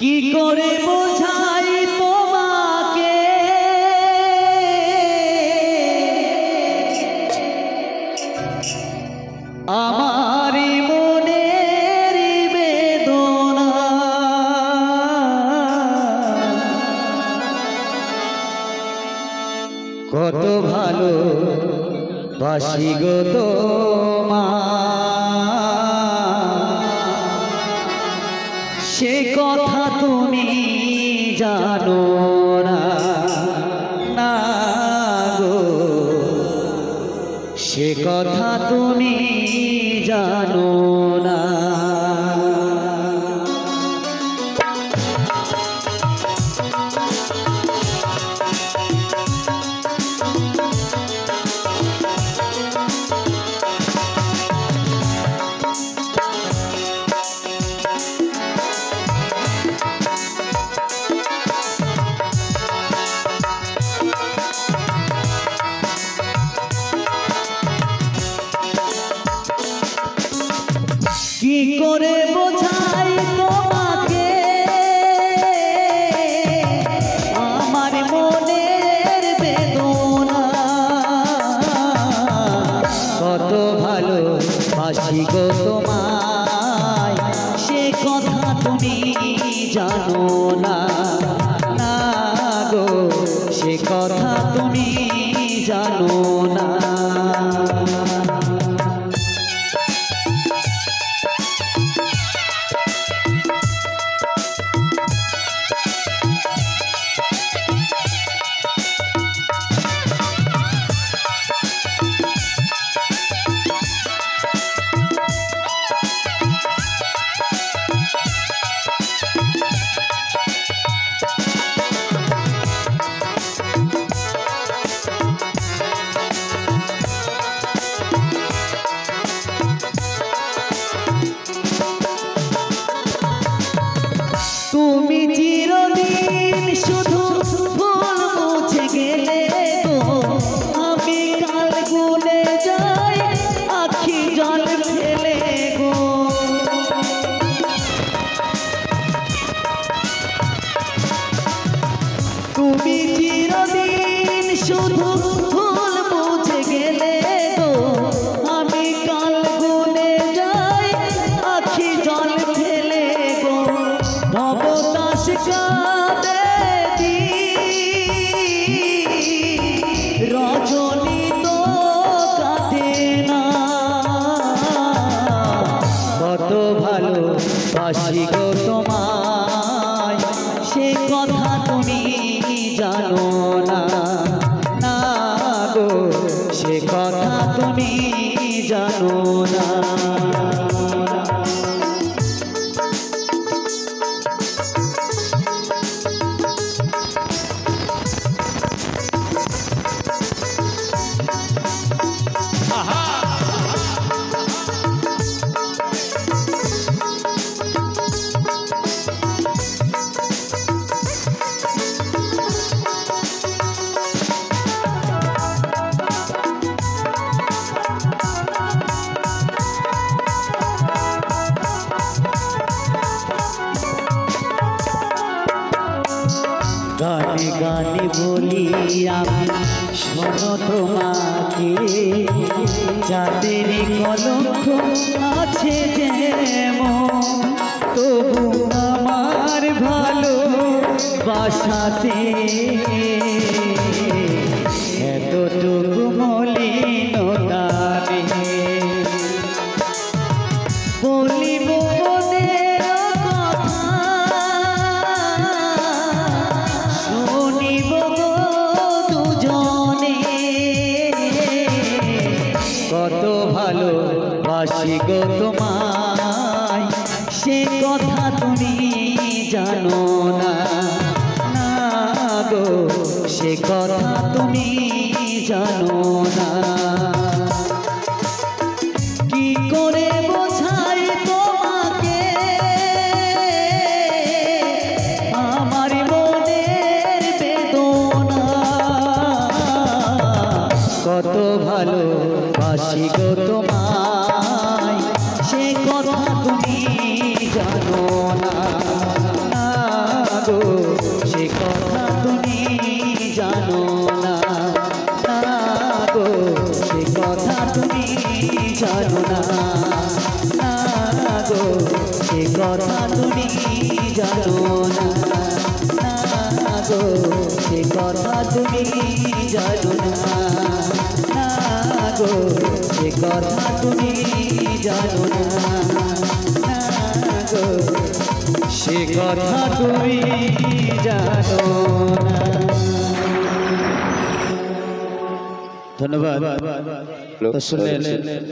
কি করে বোঝাই তোমাকে আমার মনের বেদনা কত ভালো বাসি গো সে কথা তুমি জানো না না গো সে কথা তুমি জানো না কি করে বোঝাই তোমাকে আমার মনের বেদনা কত ভালো বাসি গো তোমায় সে কথা তুমি জানো না না গো সে কথা তুমি জানো না তুমি চিরদিন শুধু ভুল মুছে গেলে গো আমি কাল গুলে যাই আখি জল ফেলে গো তুমি চিরদিন শুধু ভুল মুছে গেলে গো আমি কাল গুলে যাই আখি জল ফেলে গো ভবতাস কাঁদে রজনী তো কাঁদে না কত ভালো বাসি গো তোমায় সে কথা তুমি জানো না না গো সে কথা তুমি জানো না গানে গানে বলি আমি শোনো তোমাকে যাদের কলঙ্ক আছে যেমন তবু আমার ভালো বাসাতে এতটুকু মলিনতা নেই বলিব কত ভালো বাসি গো তোমায় সে কথা তুমি জানো না না গো সে কথা তুমি জানো না কি করে বোঝাই তোমাকে আমার মনের বেদনা কত ভালো বাসি গো তোমায় সে কথা তুমি জানো না না জানো না, না গো সে কথা তুমি জানো না, না গো সে কথা তুমি জানো না, না গো সে কথা তুমি জানো না, না গো সে কথা তুমি জানো না। ধন্যবাদ। তো শুনলেন